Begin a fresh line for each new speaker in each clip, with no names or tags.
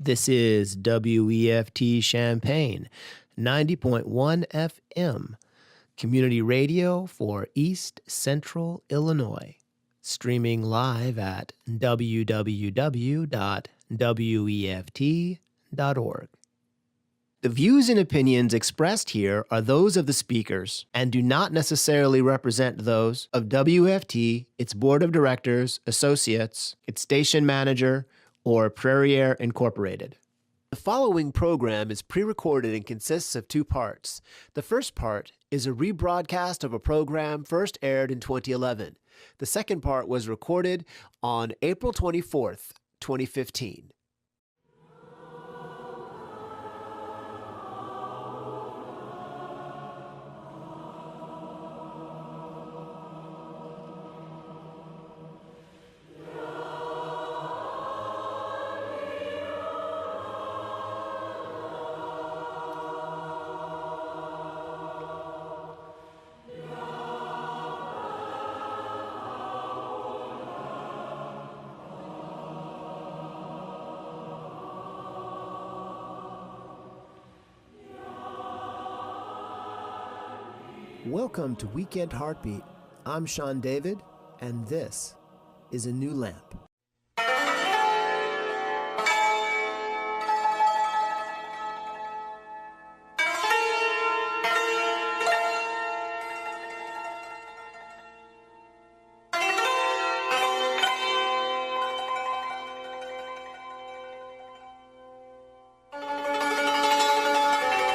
This is WEFT Champaign, 90.1 FM, community radio for East Central Illinois, streaming live at www.weft.org. The views and opinions expressed here are those of the speakers and do not necessarily represent those of WFT, its board of directors, associates, its station manager, or Prairie Air Incorporated. The following program is pre-recorded and consists of two parts. The first part is a rebroadcast of a program first aired in 2011. The second part was recorded on April 24th, 2015. Welcome to Weekend Heartbeat. I'm Sean David, and this is a new lamp.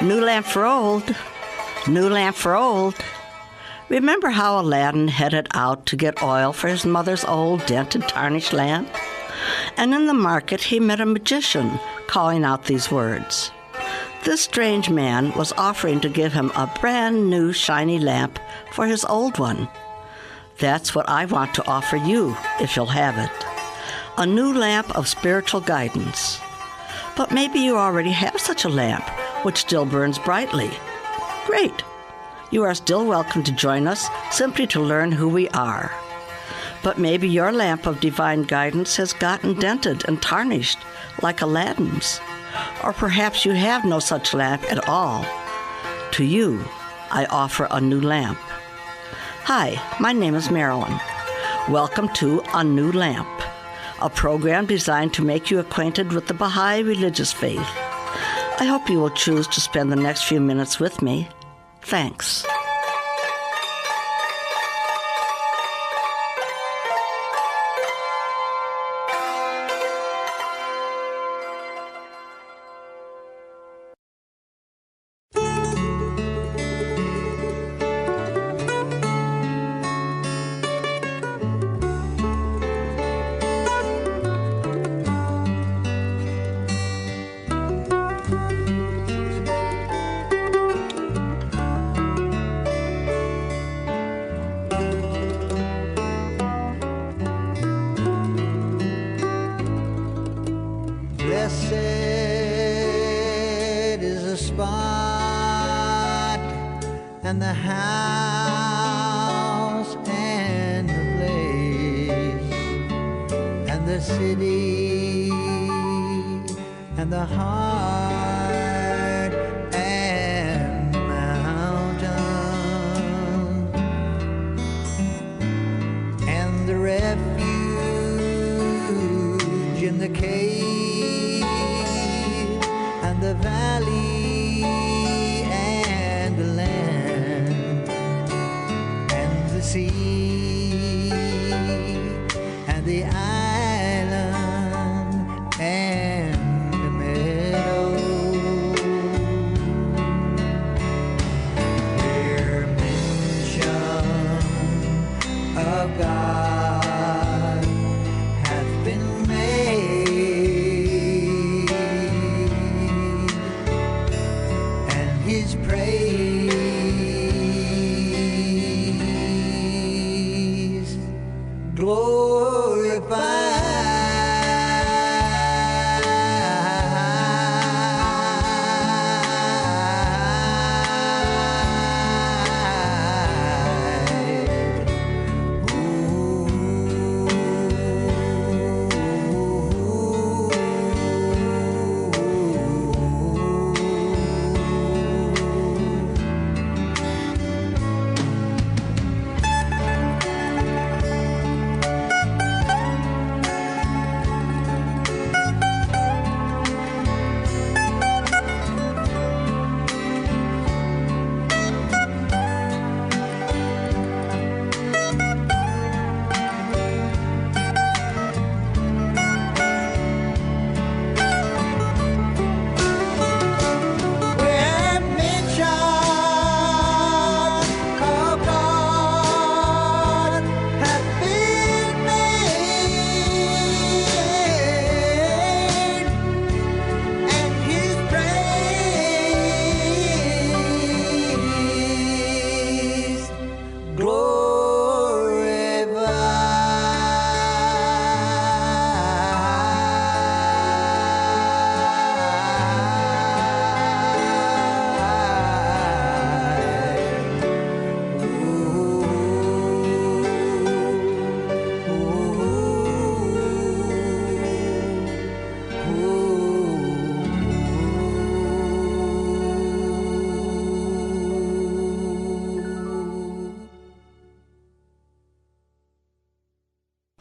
New lamp for old. New lamp for old. Remember how Aladdin headed out to get oil for his mother's old dented, tarnished lamp? And in the market he met a magician calling out these words. This strange man was offering to give him a brand new shiny lamp for his old one. That's what I want to offer you, if you'll have it. A new lamp of spiritual guidance. But maybe you already have such a lamp, which still burns brightly. Great. You are still welcome to join us simply to learn who we are. But maybe your lamp of divine guidance has gotten dented and tarnished like Aladdin's. Or perhaps you have no such lamp at all. To you, I offer a new lamp. Hi, my name is Marilyn. Welcome to A New Lamp, a program designed to make you acquainted with the Baha'i religious faith. I hope you will choose to spend the next few minutes with me. Thanks.
And the house and the place and the city and the heart and mountain and the refuge in the cave and the valley and the land, the sea and the island and the meadow. Their mention of God hath been made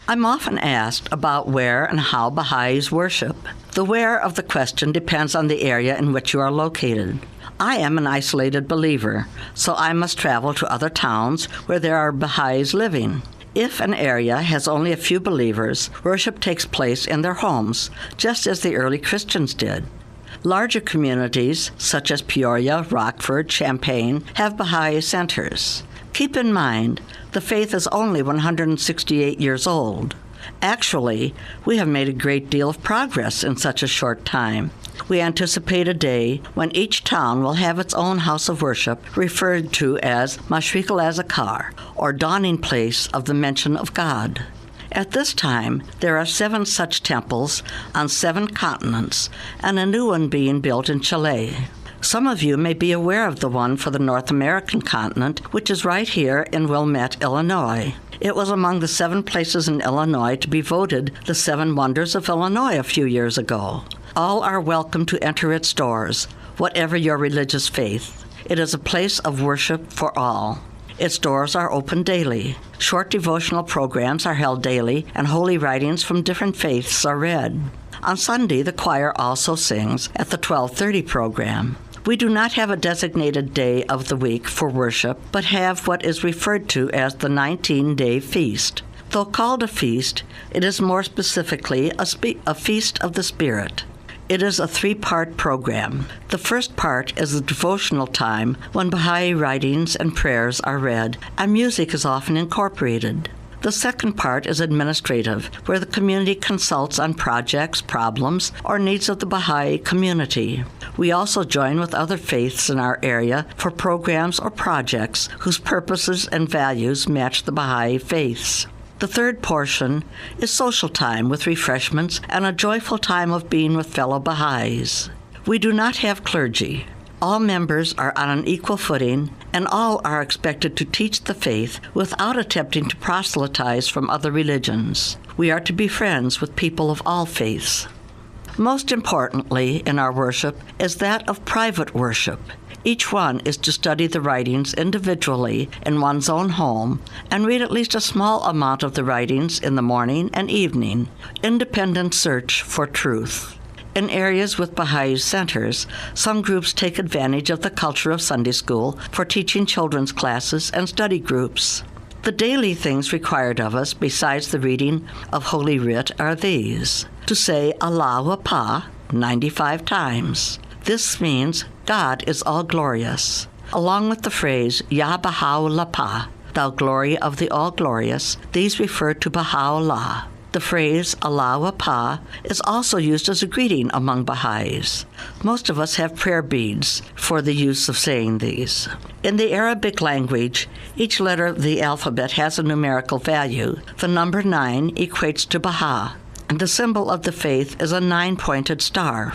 I'm often asked about where and how Baha'is worship. The where of the question depends on the area in which you are located. I am an isolated believer, so I must travel to other towns where there are Baha'is living. If an area has only a few believers, worship takes place in their homes, just as the early Christians did. Larger communities, such as Peoria, Rockford, Champaign, have Baha'i centers. Keep in mind, the faith is only 168 years old. Actually, we have made a great deal of progress in such a short time. We anticipate a day when each town will have its own house of worship referred to as Mashriq al-Azakar, or dawning place of the mention of God. At this time, there are 7 such temples on 7 continents, and a new one being built in Chile. Some of you may be aware of the one for the North American continent, which is right here in Wilmette, Illinois. It was among the 7 places in Illinois to be voted the 7 Wonders of Illinois a few years ago. All are welcome to enter its doors, whatever your religious faith. It is a place of worship for all. Its doors are open daily. Short devotional programs are held daily, and holy writings from different faiths are read. On Sunday, the choir also sings at the 12:30 program. We do not have a designated day of the week for worship, but have what is referred to as the 19-day feast. Though called a feast, it is more specifically a feast of the Spirit. It is a 3-part program. The first part is the devotional time when Baha'i writings and prayers are read, and music is often incorporated. The second part is administrative, where the community consults on projects, problems, or needs of the Baha'i community. We also join with other faiths in our area for programs or projects whose purposes and values match the Baha'i faiths. The third portion is social time with refreshments and a joyful time of being with fellow Baha'is. We do not have clergy. All members are on an equal footing, and all are expected to teach the faith without attempting to proselytize from other religions. We are to be friends with people of all faiths. Most importantly in our worship is that of private worship. Each one is to study the writings individually in one's own home and read at least a small amount of the writings in the morning and evening. Independent search for truth. In areas with Baha'i centers, some groups take advantage of the culture of Sunday school for teaching children's classes and study groups. The daily things required of us, besides the reading of Holy Writ, are these: to say Allahu Akbar 95 times. This means God is all glorious, along with the phrase Ya Baha'u'llah, thou glory of the all-glorious. These refer to Baha'u'llah. The phrase Allahu Akbar is also used as a greeting among Baha'is. Most of us have prayer beads for the use of saying these. In the Arabic language, each letter of the alphabet has a numerical value. The number 9 equates to Baha, and the symbol of the faith is a 9-pointed star.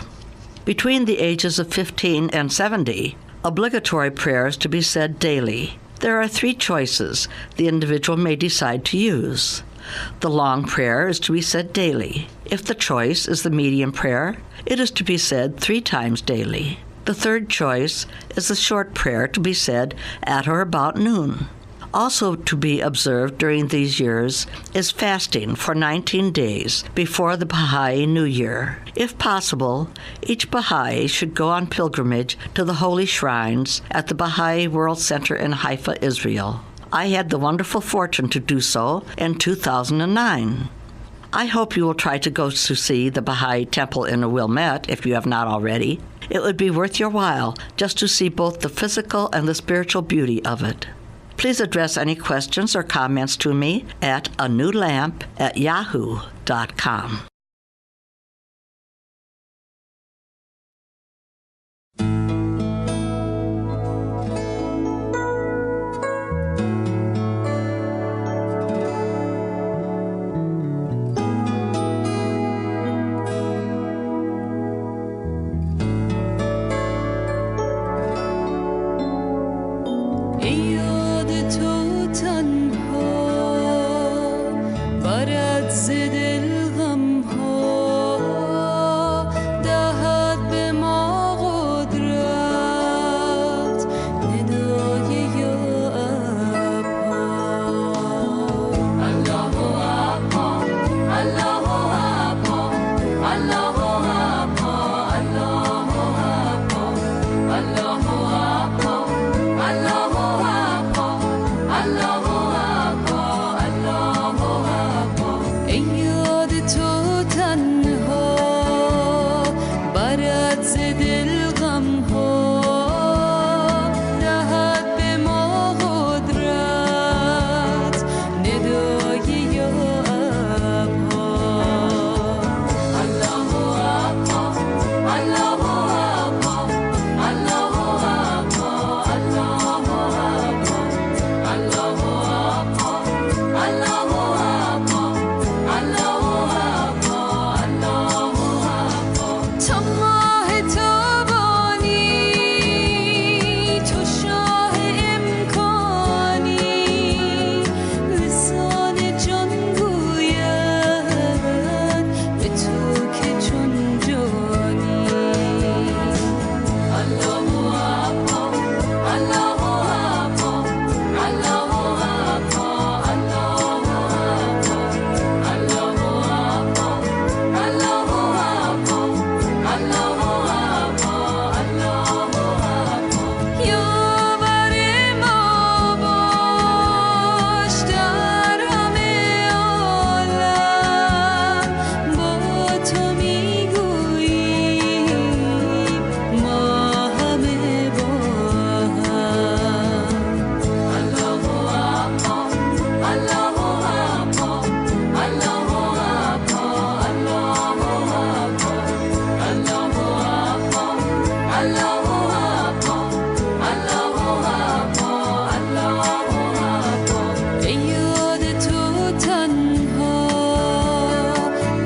Between the ages of 15 and 70, obligatory prayers to be said daily. There are 3 choices the individual may decide to use. The long prayer is to be said daily. If the choice is the medium prayer, it is to be said 3 times daily. The third choice is the short prayer to be said at or about noon. Also to be observed during these years is fasting for 19 days before the Baha'i New Year. If possible, each Baha'i should go on pilgrimage to the holy shrines at the Baha'i World Center in Haifa, Israel. I had the wonderful fortune to do so in 2009. I hope you will try to go to see the Baha'i Temple in Wilmette if you have not already. It would be worth your while just to see both the physical and the spiritual beauty of it. Please address any questions or comments to me at anewlamp@yahoo.com.
برد ز دل غمها برد ز دل غم‌ها دهد به ما قدرت ندای یا ابها الله ابها الله ابها الله ابها الله ابها الله ابها الله ابها الله ابها الله ابها تا ماه تابانی تو شاه امکانی لسان جان گوید به تو که چون جانی الله ابها الله ابها الله ابها الله ابها الله ابها الله ابها الله ابها الله ابها یاور ما باش در همه عالم با تو میگوییم ما همه با هم الله ابها الله ابها الله ابها الله ابها الله ابها الله ابها الله ابها الله ابها ای یاد تو تنها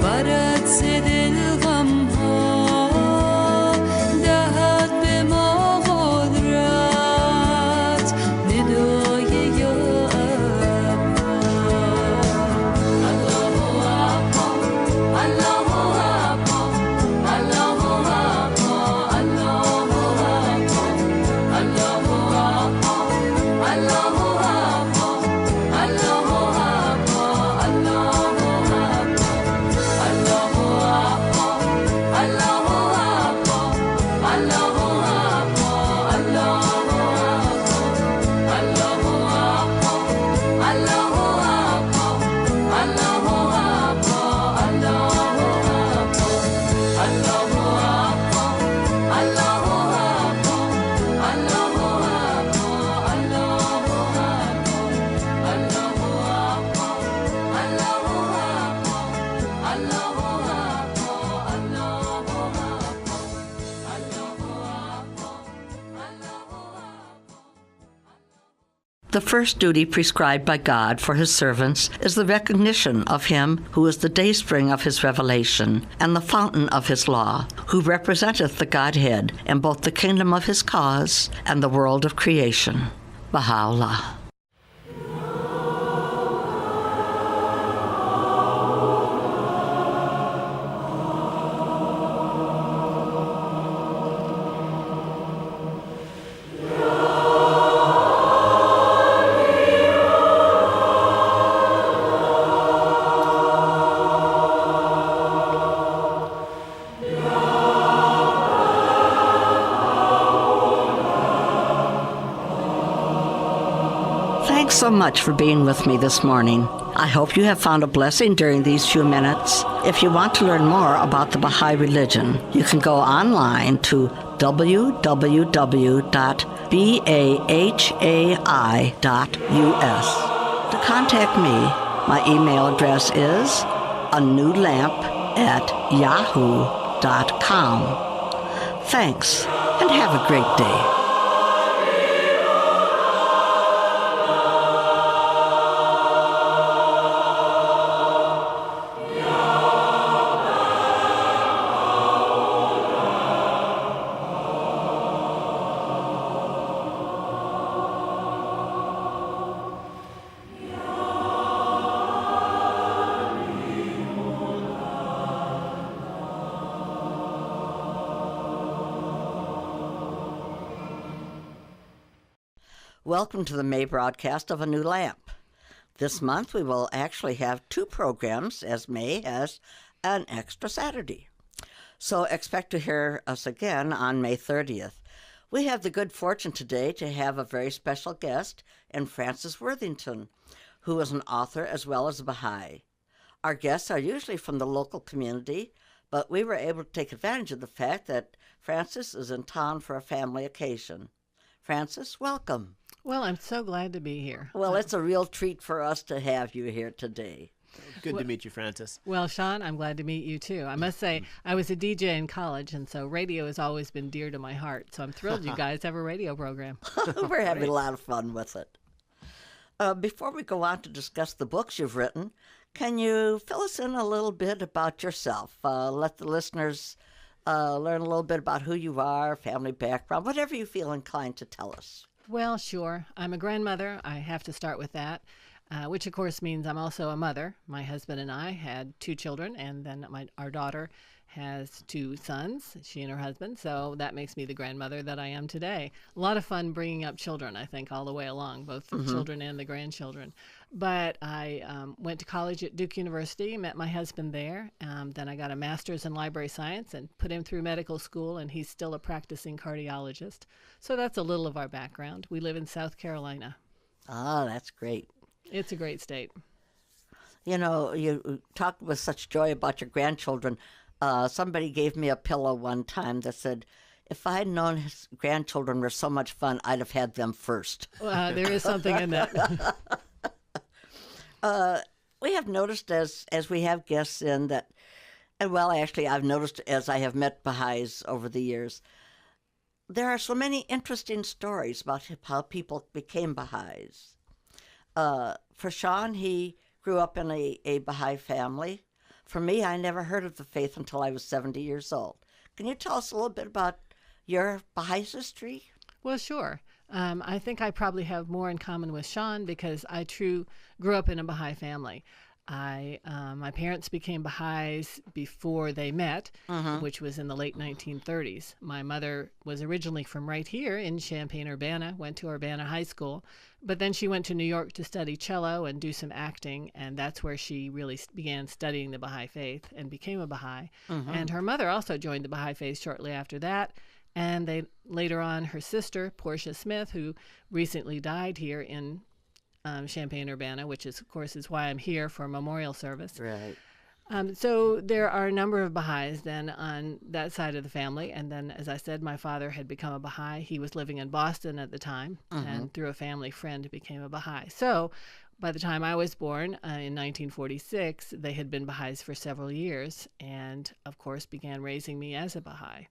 برد ز دل غم‌ها دهد به ما قدرت ندای یا ابها الله ابها الله ابها الله ابها الله ابها الله ابها الله ابها الله ابها الله ابها الله ابها الله ابها الله ابها الله
The first duty prescribed by God for his servants is the recognition of him who is the dayspring of his revelation and the fountain of his law, who representeth the Godhead in both the kingdom of his cause and the world of creation. Baha'u'llah. Thanks so much for being with me this morning. I hope you have found a blessing during these few minutes. If you want to learn more about the Baha'i religion, you can go online to www.bahai.us. To contact me, my email address is anewlamp@yahoo.com. Thanks, and have a great day. Welcome to the May broadcast of A New Lamp. This month we will actually have 2 programs, as May has an extra Saturday. So expect to hear us again on May 30th. We have the good fortune today to have a very special guest in Frances Worthington, who is an author as well as a Baha'i. Our guests are usually from the local community, But we were able to take advantage of the fact that Frances is in town for a family occasion. Frances, welcome.
Well, I'm so glad to be here.
Well, it's a real treat for us to have you here today.
Good to meet you, Francis.
Well, Sean, I'm glad to meet you too. I must say, I was a DJ in college, and so radio has always been dear to my heart. So I'm thrilled you guys have a radio program.
We're having a lot of fun with it. Before we go on to discuss the books you've written, can you fill us in a little bit about yourself? Let the listeners learn a little bit about who you are, family background, whatever you feel inclined to tell us.
Well, sure. I'm a grandmother. I have to start with that, which of course means I'm also a mother. My husband and I had 2 children, and then our daughter has 2 sons, she and her husband, so that makes me the grandmother that I am today. A lot of fun bringing up children, I think, all the way along, both the children and the grandchildren. But I went to college at Duke University, met my husband there. Then I got a master's in library science and put him through medical school, and he's still a practicing cardiologist. So that's a little of our background. We live in South Carolina.
Ah, that's great.
It's a great state.
You know, you talked with such joy about your grandchildren. Somebody gave me a pillow one time that said, if I had known his grandchildren were so much fun, I'd have had them first.
There is something in that.
We have noticed as we have guests in that, and well, actually, I've noticed as I have met Baha'is over the years, there are so many interesting stories about how people became Baha'is. For Sean, he grew up in a Baha'i family. For me, I never heard of the faith until I was 70 years old. Can you tell us a little bit about your Baha'i history?
Well, sure. I think I probably have more in common with Sean because I grew up in a Baha'i family. My parents became Baha'is before they met, which was in the late 1930s. My mother was originally from right here in Champaign-Urbana, went to Urbana High School, but then she went to New York to study cello and do some acting, and that's where she really began studying the Baha'i faith and became a Baha'i. And her mother also joined the Baha'i faith shortly after that. And later on, her sister, Portia Smith, who recently died here in Champaign-Urbana, which is, of course, is why I'm here for a memorial service.
Right.
So there are a number of Baha'is then on that side of the family. And then, as I said, my father had become a Baha'i. He was living in Boston at the time, and through a family friend became a Baha'i. So by the time I was born in 1946, they had been Baha'is for several years and, of course, began raising me as a Baha'i.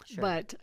Sure. But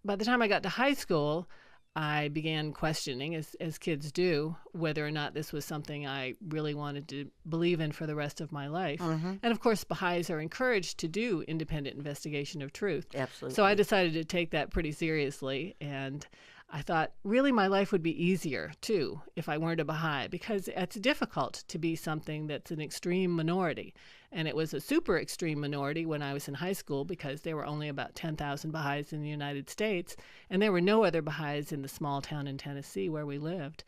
by the time I got to high school, I began questioning, as kids do, whether or not this was something I really wanted to believe in for the rest of my life. And of course, Baha'is are encouraged to do independent investigation of truth.
Absolutely.
So I decided to take that pretty seriously, and I thought, really, my life would be easier, too, if I weren't a Baha'i, because it's difficult to be something that's an extreme minority. And it was a super extreme minority when I was in high school because there were only about 10,000 Baha'is in the United States, and there were no other Baha'is in the small town in Tennessee where we lived.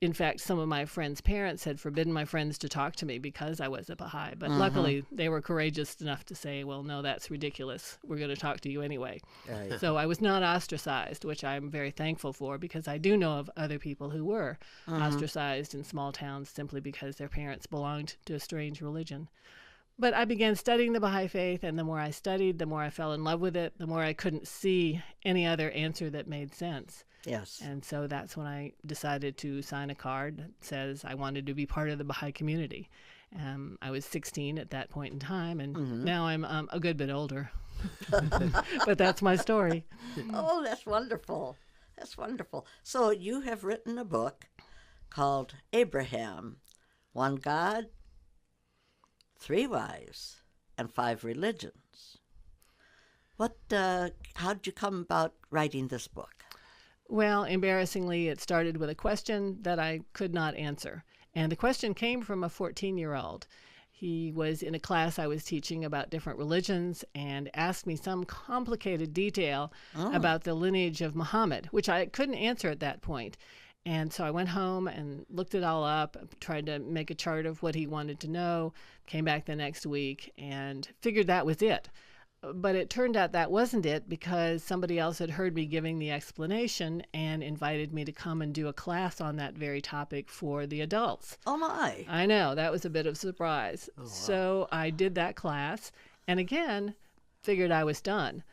In fact, some of my friends' parents had forbidden my friends to talk to me because I was a Baha'i. But luckily, they were courageous enough to say, well, no, that's ridiculous. We're going to talk to you anyway.
Right.
So I was not ostracized, which I'm very thankful for because I do know of other people who were ostracized in small towns simply because their parents belonged to a strange religion. But I began studying the Baha'i faith, and the more I studied, the more I fell in love with it, the more I couldn't see any other answer that made sense.
Yes.
And so that's when I decided to sign a card that says I wanted to be part of the Baha'i community. I was 16 at that point in time, and now I'm a good bit older. But that's my story.
Oh, that's wonderful. That's wonderful. So you have written a book called Abraham, One God, Three Wives, and Five Religions. How did you come about writing this book?
Well, embarrassingly, it started with a question that I could not answer. And the question came from a 14-year-old. He was in a class I was teaching about different religions and asked me some complicated detail about the lineage of Muhammad, which I couldn't answer at that point. And so I went home and looked it all up, tried to make a chart of what he wanted to know, came back the next week and figured that was it. But it turned out that wasn't it because somebody else had heard me giving the explanation and invited me to come and do a class on that very topic for the adults.
Oh, my.
I know. That was a bit of a surprise. Oh, wow. So I did that class, And again, figured I was done.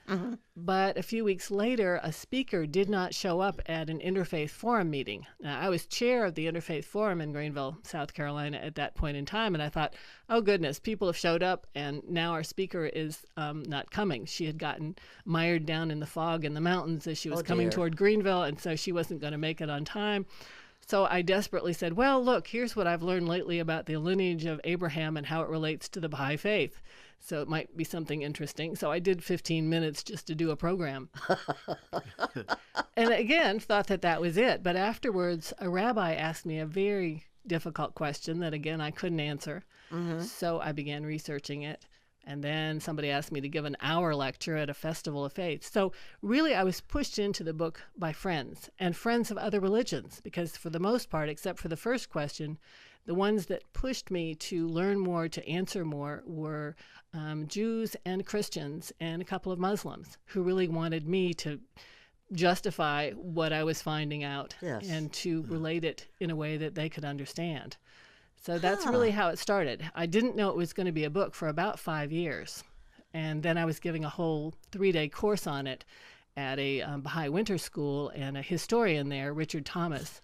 But a few weeks later, a speaker did not show up at an Interfaith Forum meeting. Now, I was chair of the Interfaith Forum in Greenville, South Carolina at that point in time, and I thought, oh goodness, people have showed up, and now our speaker is not coming. She had gotten mired down in the fog in the mountains as she was coming toward Greenville, and so she wasn't going to make it on time. So I desperately said, well, look, here's what I've learned lately about the lineage of Abraham and how it relates to the Baha'i faith. So it might be something interesting. So I did 15 minutes just to do a program. And again, thought that that was it. But afterwards, a rabbi asked me a very difficult question that, again, I couldn't answer. So I began researching it. And then somebody asked me to give an hour lecture at a festival of faith. So really, I was pushed into the book by friends and friends of other religions, because for the most part, except for the first question, the ones that pushed me to learn more, to answer more, were Jews and Christians and a couple of Muslims who really wanted me to justify what I was finding out and to relate it in a way that they could understand. So that's really how it started. I didn't know it was going to be a book for about 5 years. And then I was giving a whole 3-day course on it at a Baha'i winter school, and a historian there, Richard Thomas,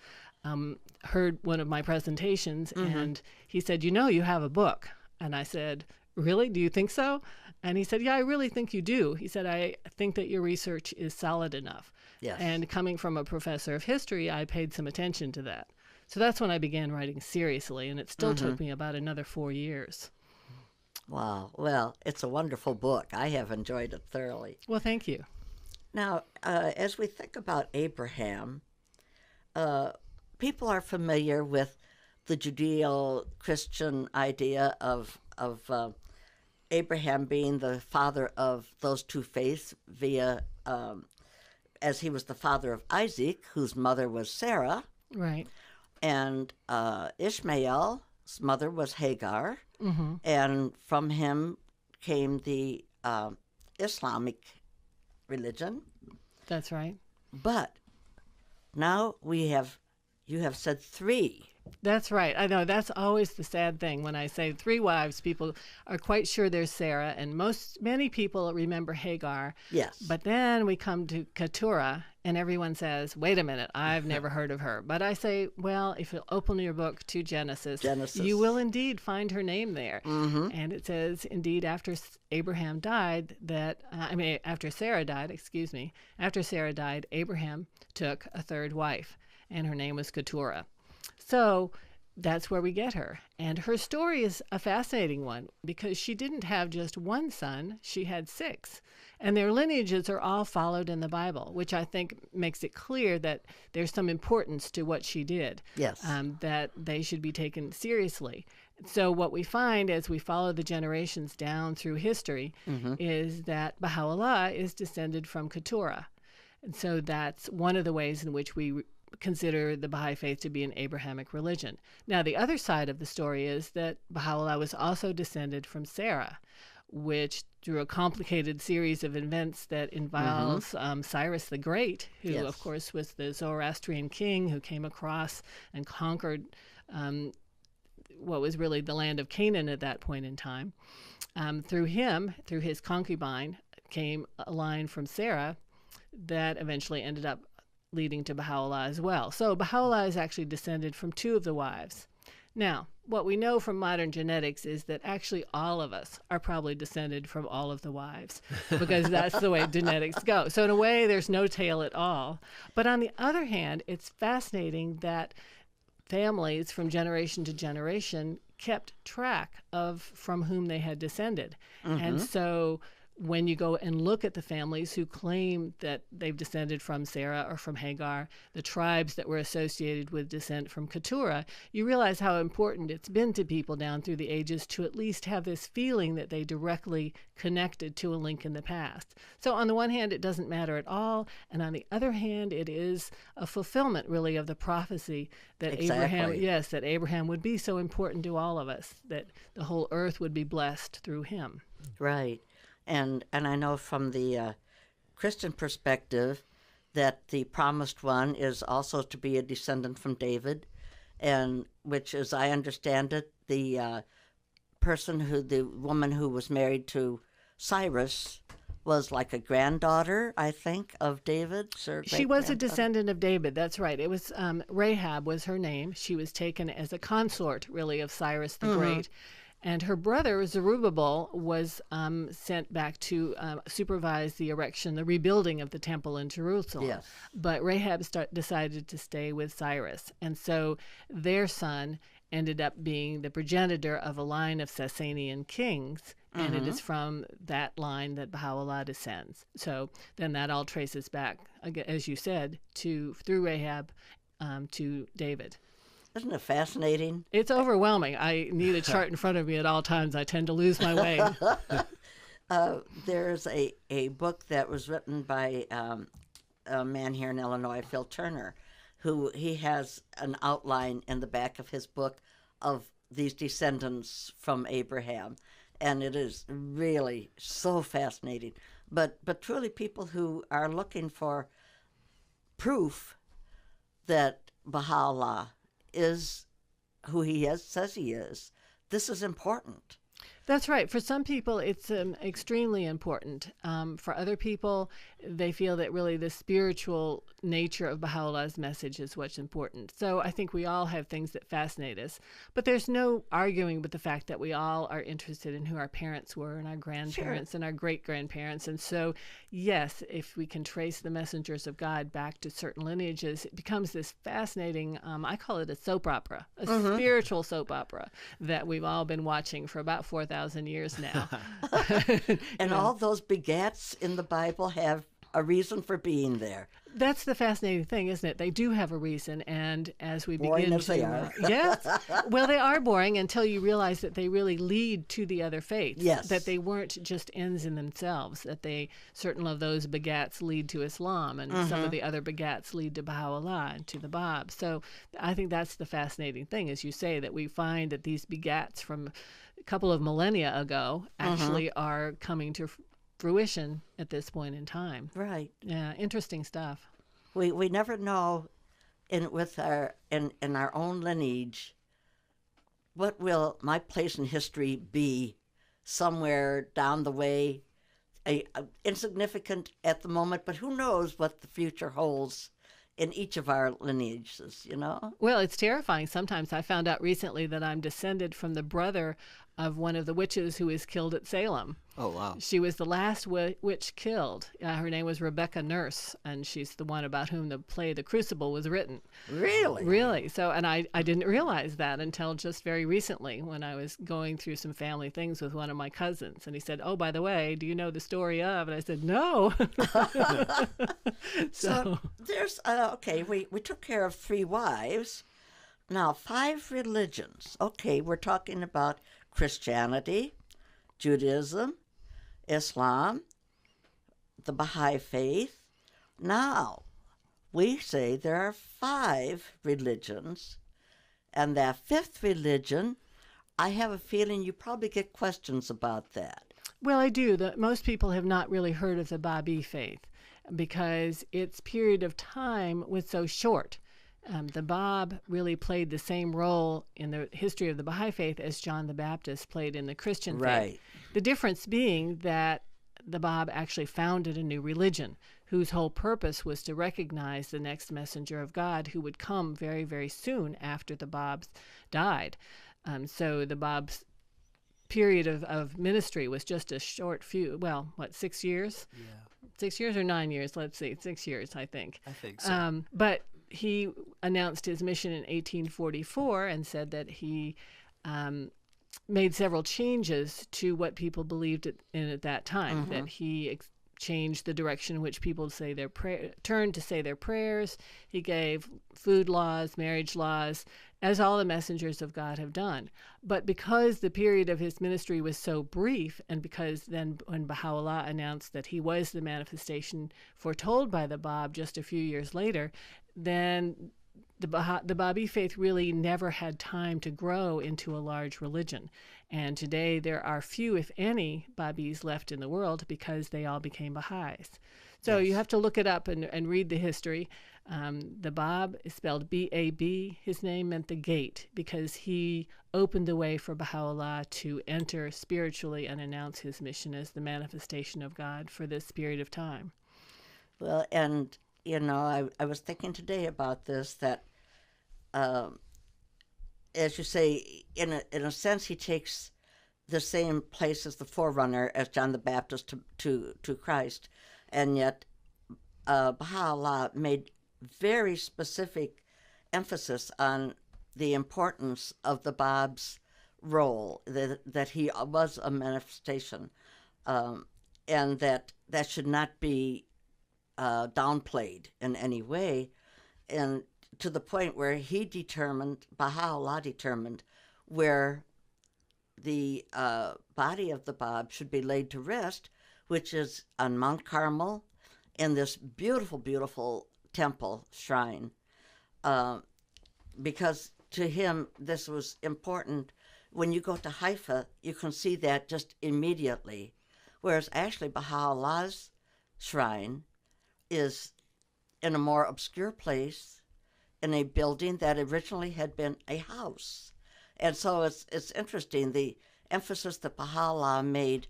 heard one of my presentations, and he said, you know, you have a book. And I said, really? Do you think so? And he said, yeah, I really think you do. He said, I think that your research is solid enough.
Yes.
And coming from a professor of history, I paid some attention to that. So that's when I began writing seriously, and it still took me about another 4 years.
Wow. Well, it's a wonderful book. I have enjoyed it thoroughly.
Well, thank you.
Now, as we think about Abraham, people are familiar with the Judeo-Christian idea of Abraham being the father of those two faiths via, as he was the father of Isaac, whose mother was Sarah.
Right.
And Ishmael's mother was Hagar, and from him came the Islamic religion.
That's right.
But now you have said 3.
That's right. I know that's always the sad thing. When I say 3 wives, people are quite sure there's Sarah, and many people remember Hagar.
Yes.
But then we come to Keturah, and everyone says, wait a minute, I've never heard of her. But I say, well, if you open your book to Genesis, you will indeed find her name there. And it says, indeed, after Abraham died, after Sarah died, Abraham took a 3rd wife, and her name was Keturah. So that's where we get her. And her story is a fascinating one, because she didn't have just one son, she had 6. And their lineages are all followed in the Bible, which I think makes it clear that there's some importance to what she did.
Yes.
That they should be taken seriously. So what we find as we follow the generations down through history is that Baha'u'llah is descended from Keturah. And so that's one of the ways in which we consider the Baha'i faith to be an Abrahamic religion. Now, the other side of the story is that Baha'u'llah was also descended from Sarah, which through a complicated series of events that involves Cyrus the Great, who, of course, was the Zoroastrian king who came across and conquered what was really the land of Canaan at that point in time. Through his concubine, came a line from Sarah that eventually ended up leading to Baha'u'llah as well. So Baha'u'llah is actually descended from 2 of the wives. Now, what we know from modern genetics is that actually all of us are probably descended from all of the wives, because that's the way genetics go. So in a way, there's no tail at all. But on the other hand, it's fascinating that families from generation to generation kept track of from whom they had descended. And so when you go and look at the families who claim that they've descended from Sarah or from Hagar, the tribes that were associated with descent from Keturah, you realize how important it's been to people down through the ages to at least have this feeling that they directly connected to a link in the past. So on the one hand, it doesn't matter at all, and on the other hand, it is a fulfillment, really, of the prophecy that Abraham would be so important to all of us, that the whole earth would be blessed through him.
Right. And I know from the Christian perspective that the promised one is also to be a descendant from David, and which, as I understand it, the woman who was married to Cyrus was like a granddaughter, I think, of David.
She was a descendant of David. That's right. It was Rahab was her name. She was taken as a consort, really, of Cyrus the Great. And her brother, Zerubbabel, was sent back to supervise the erection, the rebuilding of the temple in Jerusalem.
Yes.
But Rahab decided to stay with Cyrus. And so their son ended up being the progenitor of a line of Sasanian kings. And it is from that line that Baha'u'llah descends. So then that all traces back, as you said, through Rahab to David.
Isn't it fascinating?
It's overwhelming. I need a chart in front of me at all times. I tend to lose my way.
There's a book that was written by a man here in Illinois, Phil Turner, who he has an outline in the back of his book of these descendants from Abraham. And it is really so fascinating. But truly people who are looking for proof that Baha'u'llah is who he says he is, this is important.
That's right. For some people, it's extremely important. For other people, they feel that really the spiritual nature of Baha'u'llah's message is what's important. So I think we all have things that fascinate us. But there's no arguing with the fact that we all are interested in who our parents were and our grandparents and our great-grandparents. And so, yes, if we can trace the messengers of God back to certain lineages, it becomes this fascinating, I call it a soap opera, a spiritual soap opera that we've all been watching for about 4,000 years now.
And all those begats in the Bible have a reason for being there.
That's the fascinating thing, isn't it? They do have a reason, and as we
Boring
begin
as they are.
Yes. Well, they are boring until you realize that they really lead to the other faiths.
Yes.
That they weren't just ends in themselves, that certain of those begats lead to Islam, and some of the other begats lead to Baha'u'llah and to the Bab. So I think that's the fascinating thing, as you say, that we find that these begats from a couple of millennia ago actually are coming to fruition at this point in time.
Right.
Yeah, interesting stuff.
We never know in our own lineage what will my place in history be somewhere down the way. Insignificant at the moment, but who knows what the future holds in each of our lineages, you know?
Well, it's terrifying. Sometimes I found out recently that I'm descended from the brother of one of the witches who was killed at Salem.
Oh, wow.
She was the last witch killed. Her name was Rebecca Nurse, and she's the one about whom the play The Crucible was written.
Really?
Really. So, and I didn't realize that until just very recently when I was going through some family things with one of my cousins. And he said, "Oh, by the way, do you know the story of?" And I said, "No."
So there's, okay, we took care of 3 wives. Now, 5 religions. Okay, we're talking about Christianity, Judaism, Islam, the Baha'i faith. Now, we say there are 5 religions, and that 5th religion, I have a feeling you probably get questions about that.
Well, I do. Most people have not really heard of the Babi faith because its period of time was so short. The Bab really played the same role in the history of the Baha'i faith as John the Baptist played in the Christian faith.
Right.
The difference being that the Bab actually founded a new religion whose whole purpose was to recognize the next messenger of God who would come very, very soon after the Babs died. So the Bab's period of ministry was just a short 6 years?
Yeah,
6 years or 9 years? Let's see, 6 years, I think.
I think so.
But he announced his mission in 1844 and said that he made several changes to what people believed in at that time, that he changed the direction in which people turned to say their prayers. He gave food laws, marriage laws, as all the messengers of God have done. But because the period of his ministry was so brief, and because then when Baha'u'llah announced that he was the manifestation foretold by the Bab just a few years later, then the Babi faith really never had time to grow into a large religion. And today there are few, if any, Babis left in the world because they all became Baha'is. So you have to look it up and read the history. The Bab is spelled B-A-B. His name meant the gate because he opened the way for Baha'u'llah to enter spiritually and announce his mission as the manifestation of God for this period of time.
Well, and, I was thinking today about this, that, as you say, in a sense, he takes the same place as the forerunner, as John the Baptist to Christ. And yet Baha'u'llah made very specific emphasis on the importance of the Bab's role, that he was a manifestation, and that should not be downplayed in any way, and to the point where Baha'u'llah determined where the body of the Bab should be laid to rest, which is on Mount Carmel in this beautiful, beautiful temple shrine, because to him this was important. When you go to Haifa, you can see that just immediately, whereas actually Baha'u'llah's shrine is in a more obscure place in a building that originally had been a house. And so it's interesting, the emphasis that Baha'u'llah made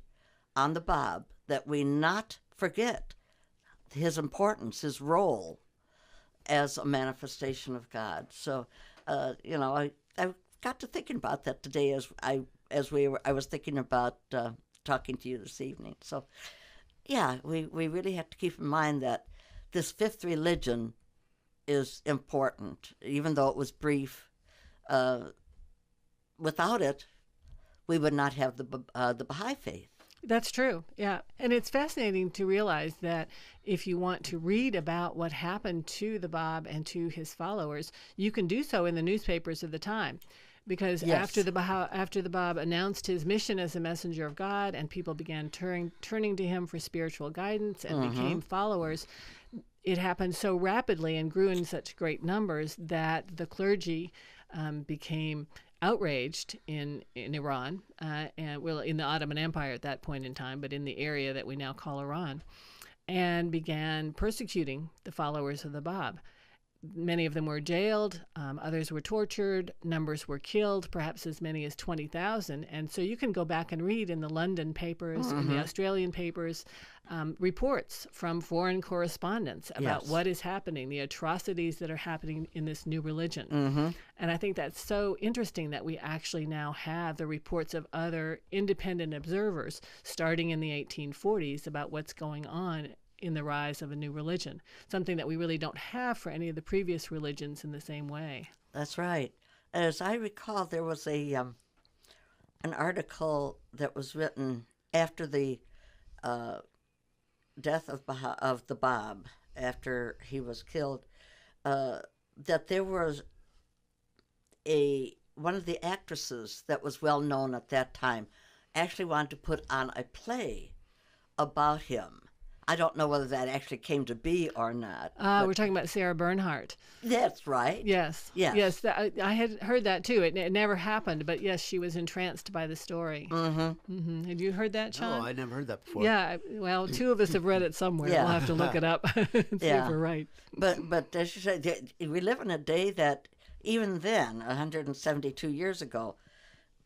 on the Bab, that we not forget his importance, his role as a manifestation of God. So, I got to thinking about that today as I was thinking about talking to you this evening. So, yeah, we really have to keep in mind that this fifth religion is important, even though it was brief. Without it, we would not have the Baha'i faith.
That's true, yeah. And it's fascinating to realize that if you want to read about what happened to the Bab and to his followers, you can do so in the newspapers of the time. Because after the Bab announced his mission as a messenger of God and people began turning to him for spiritual guidance and became followers, it happened so rapidly and grew in such great numbers that the clergy became outraged in Iran, and well, in the Ottoman Empire at that point in time, but in the area that we now call Iran, and began persecuting the followers of the Bab. Many of them were jailed, others were tortured, numbers were killed, perhaps as many as 20,000. And so you can go back and read in the London papers, in the Australian papers, reports from foreign correspondents about what is happening, the atrocities that are happening in this new religion. And I think that's so interesting that we actually now have the reports of other independent observers starting in the 1840s about what's going on in the rise of a new religion, something that we really don't have for any of the previous religions in the same way.
That's right. As I recall, there was an article that was written after the death of the Bab, after he was killed, that there was one of the actresses that was well known at that time actually wanted to put on a play about him. I don't know whether that actually came to be or not.
We're talking about Sarah Bernhardt.
That's right.
Yes.
Yes.
I had heard that too. It never happened, but yes, she was entranced by the story. Had you heard that, Sean?
No, I never heard that before.
Yeah. Well, two of us have read it somewhere. We'll have to look it up and see if we're right.
But as you say, we live in a day that even then, 172 years ago,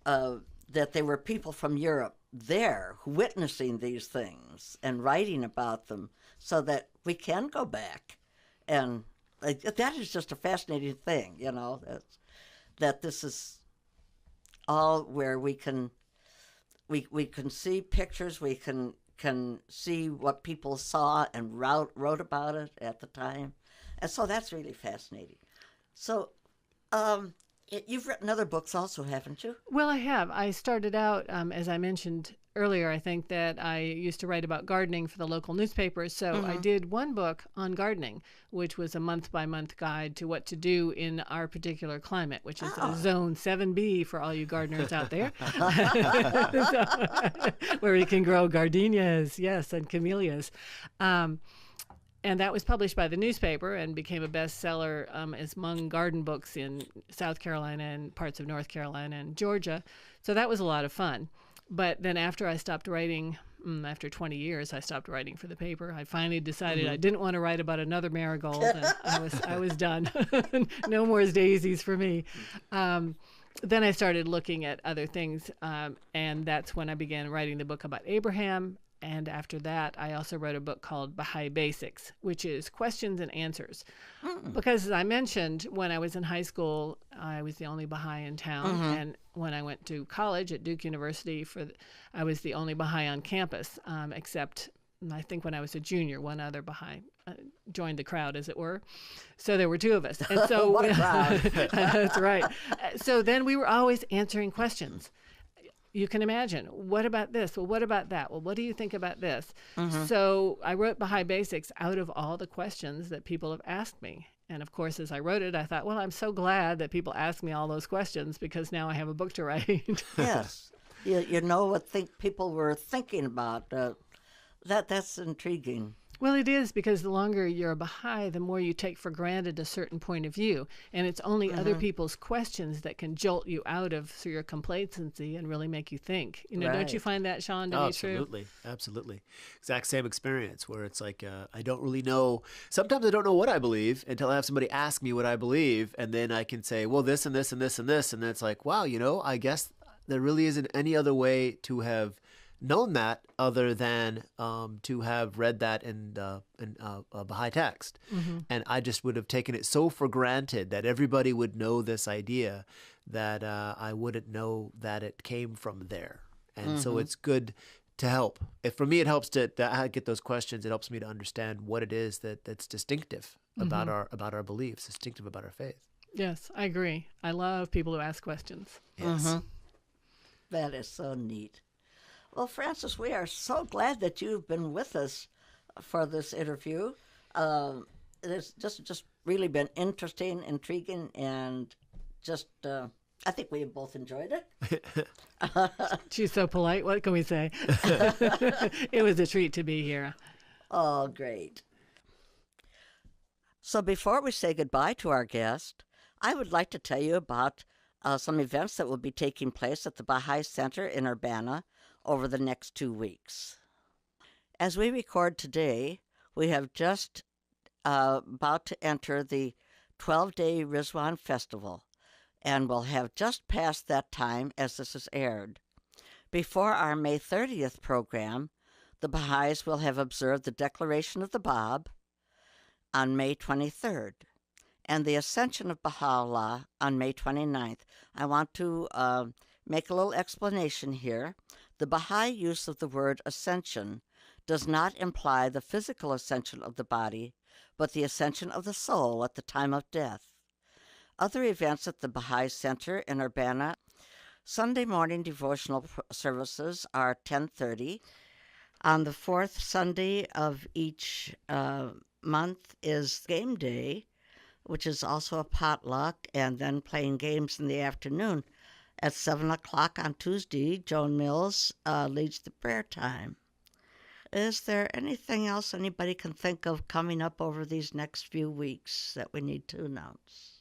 that there were people from Europe there witnessing these things and writing about them, so that we can go back. And that is just a fascinating thing, that this is all where we can see pictures, we can see what people saw and wrote about it at the time. And so that's really fascinating. So you've written other books also, haven't you?
Well, I have. I started out, as I mentioned earlier, I think that I used to write about gardening for the local newspapers. So I did one book on gardening, which was a month-by-month guide to what to do in our particular climate, which is a Zone 7B for all you gardeners out there, where we can grow gardenias, yes, and camellias. And that was published by the newspaper and became a bestseller as among garden books in South Carolina and parts of North Carolina and Georgia. So that was a lot of fun. But then after I stopped writing, after 20 years, I stopped writing for the paper. I finally decided I didn't want to write about another marigold, and I was done. No more daisies for me. Then I started looking at other things, and that's when I began writing the book about Abraham. And after that, I also wrote a book called Baha'i Basics, which is questions and answers. Because as I mentioned, when I was in high school, I was the only Baha'i in town. And when I went to college at Duke University, I was the only Baha'i on campus, except I think when I was a junior, one other Baha'i joined the crowd, as it were. So there were two of us. And so
What a crowd.
That's right. So then we were always answering questions. You can imagine, what about this? Well, what about that? Well, what do you think about this? So I wrote Baha'i Basics out of all the questions that people have asked me. And of course, as I wrote it, I thought, well, I'm so glad that people asked me all those questions because now I have a book to write.
Yes. You know what people were thinking about. That's intriguing.
Well, it is, because the longer you're a Baha'i, the more you take for granted a certain point of view. And it's only other people's questions that can jolt you out of your complacency and really make you think. You know, don't you find that, Sean, to be true?
Absolutely. Absolutely. Exact same experience where it's like, I don't really know. Sometimes I don't know what I believe until I have somebody ask me what I believe. And then I can say, well, this and this and this and this. And then it's like, wow, I guess there really isn't any other way to have known that other than to have read that in a Baha'i text. And I just would have taken it so for granted that everybody would know this idea that I wouldn't know that it came from there. And so it's good to help. For me, it helps to get those questions. It helps me to understand what it is that's distinctive about our beliefs, distinctive about our faith.
Yes, I agree. I love people who ask questions.
Yes.
That is so neat. Well, Francis, we are so glad that you've been with us for this interview. It's just really been interesting, intriguing, and just I think we have both enjoyed it.
She's so polite. What can we say? It was a treat to be here.
Oh, great. So before we say goodbye to our guest, I would like to tell you about some events that will be taking place at the Baha'i Center in Urbana over the next 2 weeks. As we record today, we have just about to enter the 12-day Rizwan Festival, and we'll have just passed that time as this is aired. Before our May 30th program, the Baha'is will have observed the Declaration of the Bab on May 23rd and the Ascension of Baha'u'llah on May 29th. I want to make a little explanation here. The Baha'i use of the word ascension does not imply the physical ascension of the body, but the ascension of the soul at the time of death. Other events at the Baha'i Center in Urbana: Sunday morning devotional services are 10:30. On the fourth Sunday of each month is game day, which is also a potluck, and then playing games in the afternoon. At 7 o'clock on Tuesday, Joan Mills leads the prayer time. Is there anything else anybody can think of coming up over these next few weeks that we need to announce?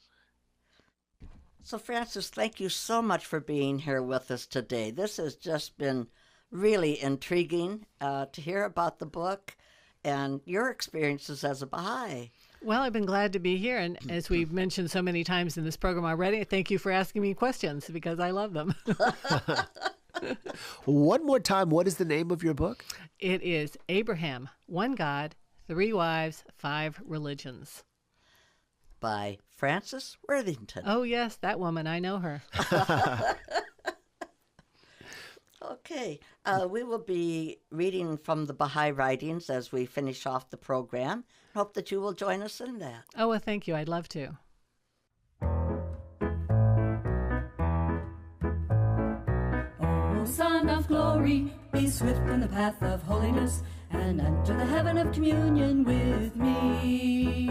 So, Francis, thank you so much for being here with us today. This has just been really intriguing to hear about the book and your experiences as a Baha'i.
Well, I've been glad to be here. And as we've mentioned so many times in this program already, thank you for asking me questions because I love them.
One more time, what is the name of your book?
It is Abraham, One God, Three Wives, Five Religions.
By Frances Worthington.
Oh, yes, that woman. I know her.
Okay. We will be reading from the Baha'i writings as we finish off the program. Hope that you will join us in that.
Oh, well, thank you. I'd love to.
O Son of Glory, be swift in the path of holiness, and enter the heaven of communion with me.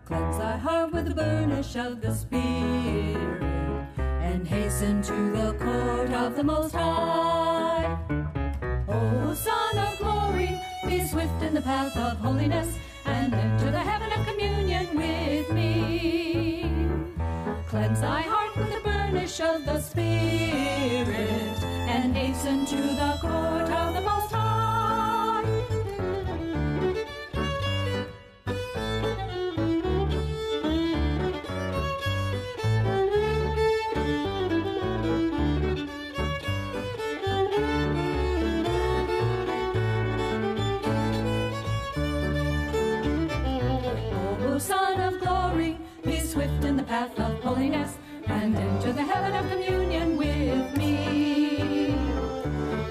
Cleanse thy heart with the burnish of the Spirit, and hasten to the court of the Most High. O Son of Glory, be swift in the path of holiness, and enter the heaven of communion with me. Cleanse thy heart with the burnish of the Spirit, and hasten to the court of the Most High. O Son of Glory, be swift in the path of holiness, and enter the heaven of communion with me.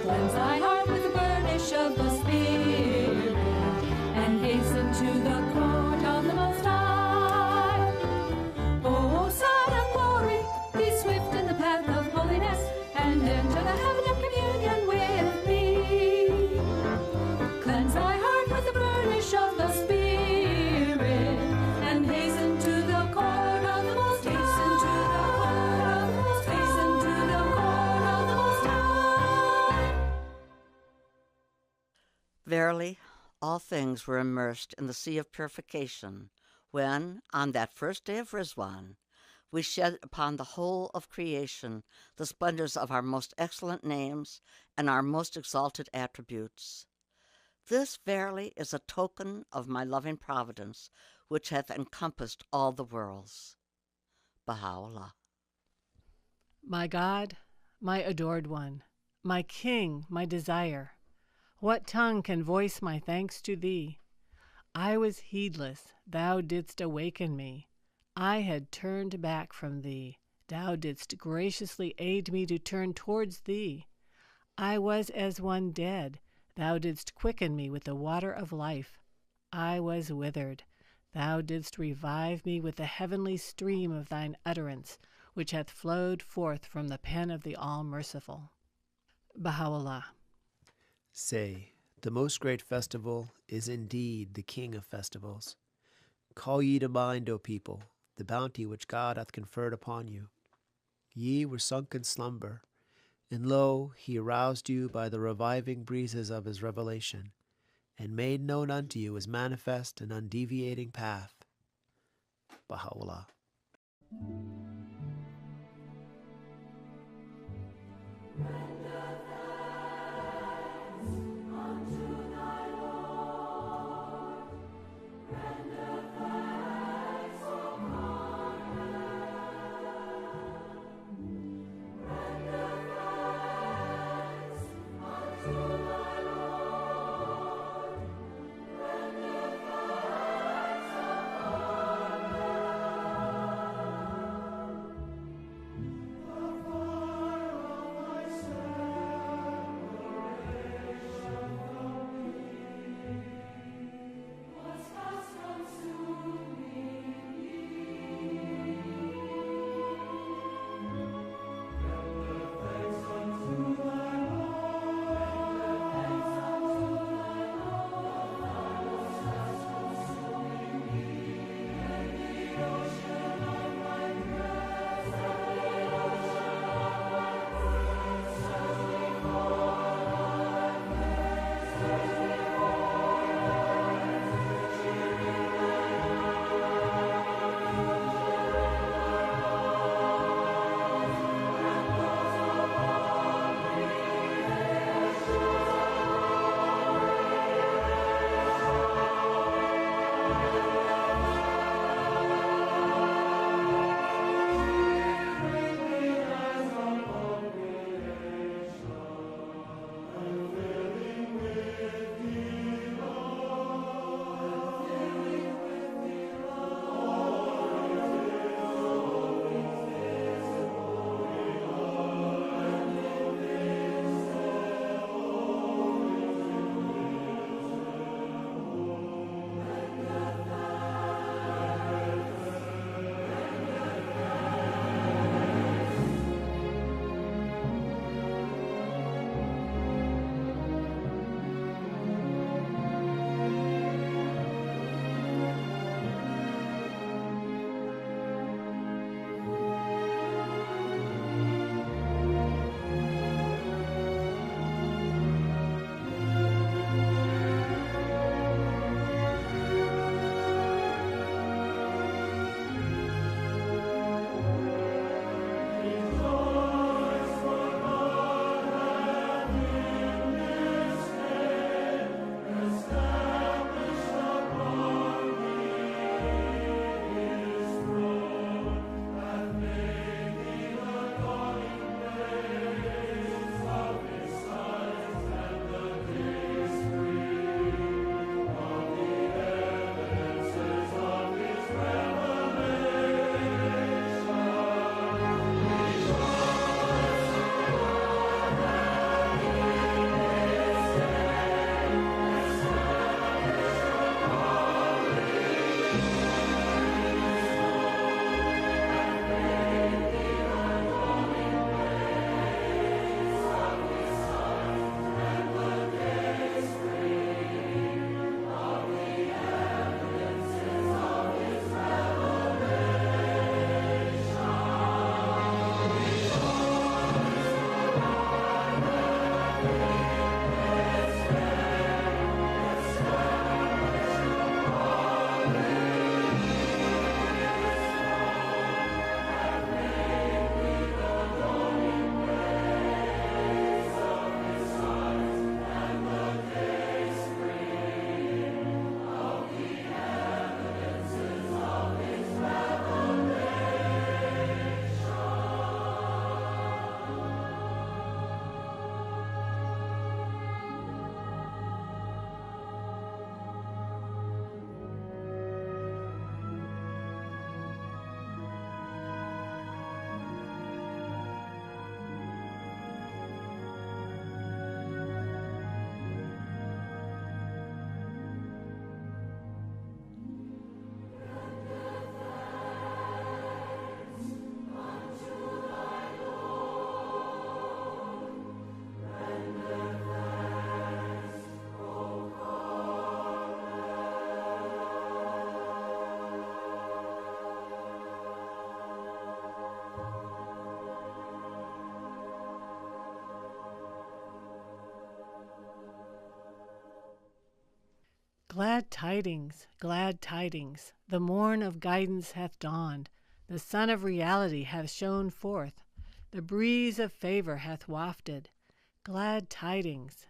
Cleanse thy heart with the burnish of the Spirit, and hasten to the court of the Most High. O Son of Glory, be swift in the path of holiness, and enter the heaven of communion with me. Cleanse thy heart with the burnish of the Spirit, and hasten to the court of the Most High. Hasten to the court of the Most High.
Verily, all things were immersed in the sea of purification, when, on that first day of Rizwan, we shed upon the whole of creation the splendors of our most excellent names and our most exalted attributes. This verily is a token of my loving providence, which hath encompassed all the worlds. Baha'u'llah.
My God, my adored one, my King, my desire, what tongue can voice my thanks to thee? I was heedless, thou didst awaken me. I had turned back from thee, thou didst graciously aid me to turn towards thee. I was as one dead, thou didst quicken me with the water of life. I was withered, thou didst revive me with the heavenly stream of thine utterance, which hath flowed forth from the pen of the All-Merciful. Baha'u'llah.
Say, the most great festival is indeed the King of festivals. Call ye to mind, O people, the bounty which God hath conferred upon you. Ye were sunk in slumber, and lo, he aroused you by the reviving breezes of his revelation, and made known unto you his manifest and undeviating path. Baha'u'llah.
Glad tidings, the morn of guidance hath dawned, the sun of reality hath shone forth, the breeze of favor hath wafted. Glad tidings,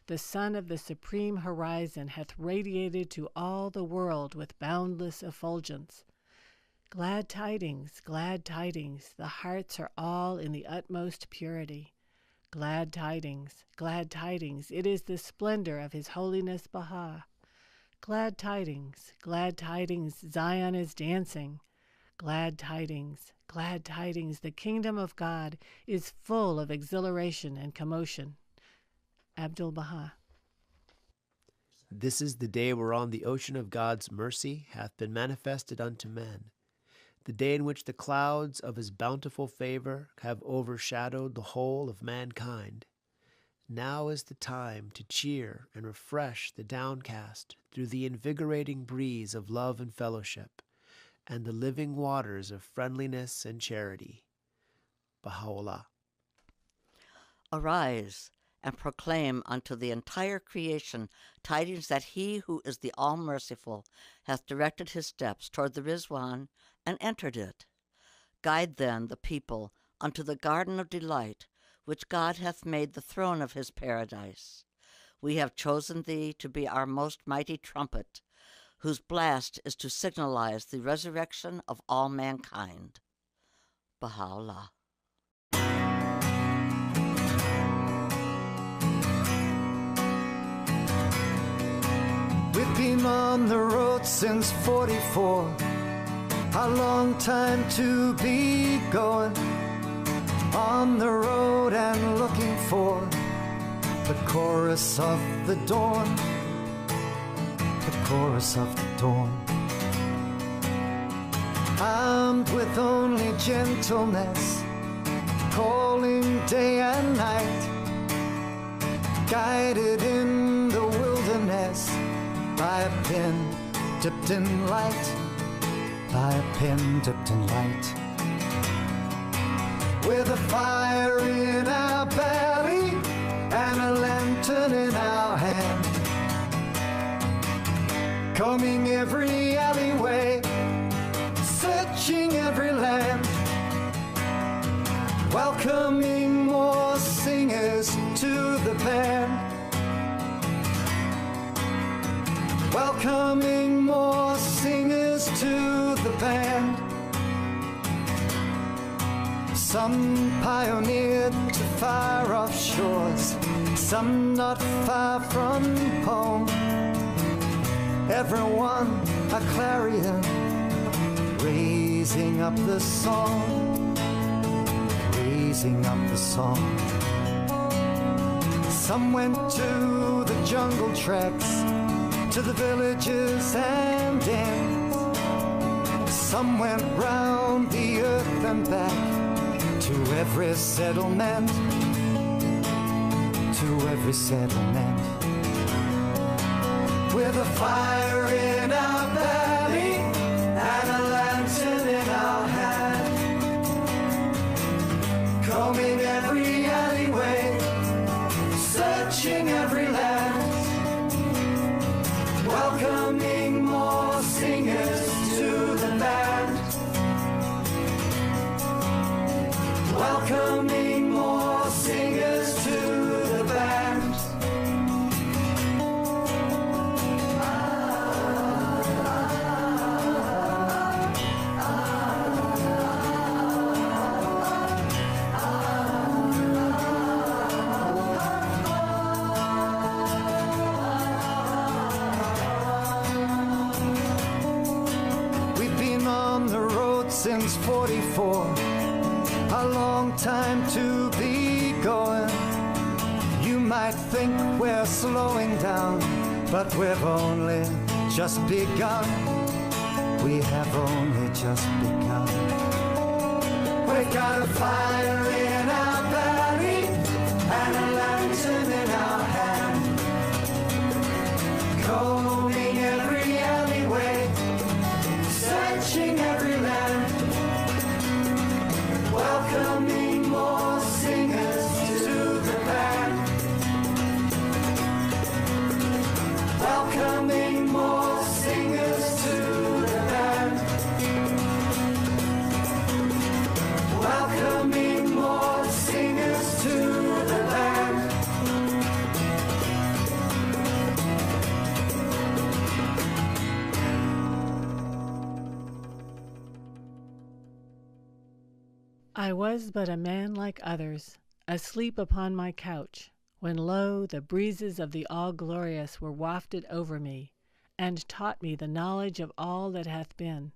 the sun of the supreme horizon hath radiated to all the world with boundless effulgence. Glad tidings, the hearts are all in the utmost purity. Glad tidings, it is the splendor of His Holiness Baha. Glad tidings, Zion is dancing. Glad tidings, the kingdom of God is full of exhilaration and commotion. Abdul-Baha.
This is the day whereon the ocean of God's mercy hath been manifested unto men, the day in which the clouds of His bountiful favor have overshadowed the whole of mankind. Now is the time to cheer and refresh the downcast through the invigorating breeze of love and fellowship, and the living waters of friendliness and charity. Baha'u'llah.
Arise and proclaim unto the entire creation tidings that He who is the All-Merciful hath directed His steps toward the Rizwan and entered it. Guide then the people unto the garden of delight, which God hath made the throne of His paradise. We have chosen thee to be our most mighty trumpet, whose blast is to signalize the resurrection of all mankind. Baha'u'llah.
We've been on the road since 44. A long time to be going on the road and looking for the chorus of the dawn, the chorus of the dawn. Armed with only gentleness, calling day and night, guided in the wilderness by a pen dipped in light, by a pen dipped in light. With a fire in our belly and a lantern in our hand, combing every alleyway, searching every land, welcoming more singers to the band, welcoming more singers to the band. Some pioneered to far-off shores, some not far from home. Everyone a clarion, raising up the song, raising up the song. Some went to the jungle tracks, to the villages and inns. Some went round the earth and back, to every settlement, to every settlement. With a fire in our belly and a lantern in our hand, combing every alleyway, searching every land, welcoming more singers to the band, welcoming more singers to the band. We've been on the road since 44. A long time to be going. You might think we're slowing down, but we've only just begun. We have only just begun. We got a fire in our belly and a lantern in our hand, combing every alleyway, searching every land, welcoming more singers to the band,
I was but a man like others, asleep upon my couch, when lo, the breezes of the All-Glorious were wafted over me, and taught me the knowledge of all that hath been.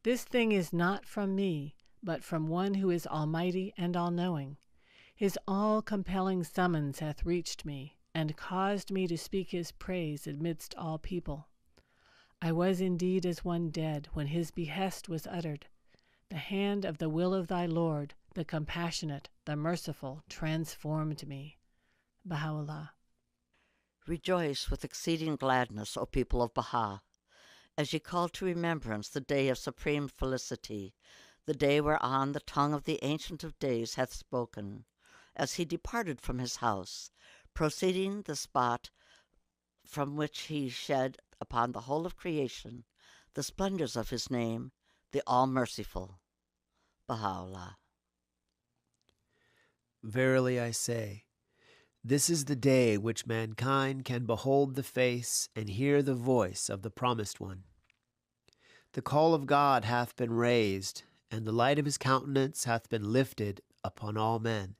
This thing is not from me, but from one who is almighty and all-knowing. His all-compelling summons hath reached me, and caused me to speak his praise amidst all people. I was indeed as one dead, when his behest was uttered. The hand of the will of thy Lord, the compassionate, the merciful, transformed me. Baha'u'llah.
Rejoice with exceeding gladness, O people of Baha, as ye call to remembrance the day of supreme felicity, the day whereon the tongue of the Ancient of Days hath spoken, as he departed from his house, proceeding the spot from which he shed upon the whole of creation the splendors of his name, the All-Merciful. Baha'u'llah.
Verily I say, this is the day which mankind can behold the face and hear the voice of the Promised One. The call of God hath been raised, and the light of his countenance hath been lifted upon all men.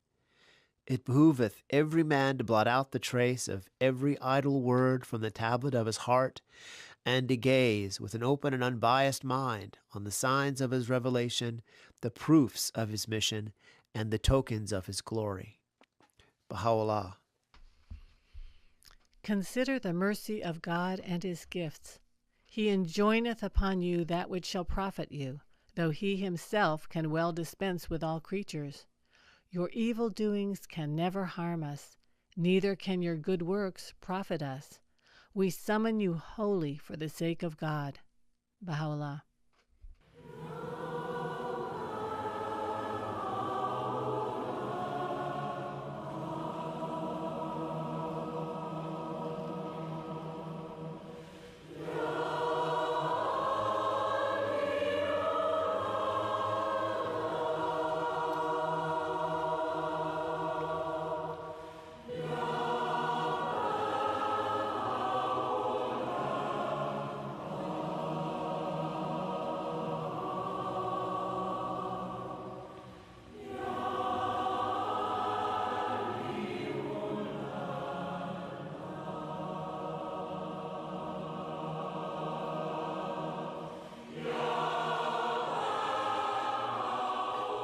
It behooveth every man to blot out the trace of every idle word from the tablet of his heart, and to gaze with an open and unbiased mind on the signs of his revelation, the proofs of his mission, and the tokens of his glory. Baha'u'llah.
Consider the mercy of God and his gifts. He enjoineth upon you that which shall profit you, though he himself can well dispense with all creatures. Your evil doings can never harm us, neither can your good works profit us. We summon you wholly for the sake of God. Baha'u'llah.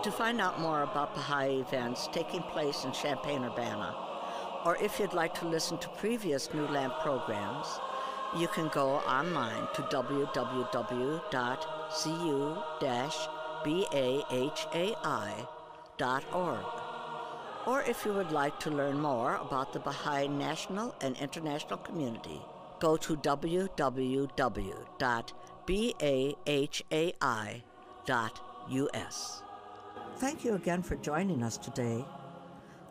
To find out more about Baha'i events taking place in Champaign-Urbana, or if you'd like to listen to previous New Lamp programs, you can go online to www.cu-bahai.org. Or if you would like to learn more about the Baha'i national and international community, go to www.bahai.us. Thank you again for joining us today.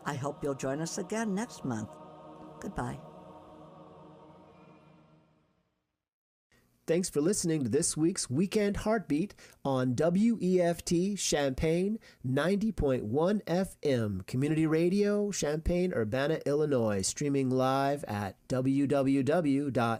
I hope you'll join us again next month. Goodbye.
Thanks for listening to this week's Weekend Heartbeat on WEFT Champaign 90.1 FM, Community Radio, Champaign-Urbana, Illinois, streaming live at www.weft.org.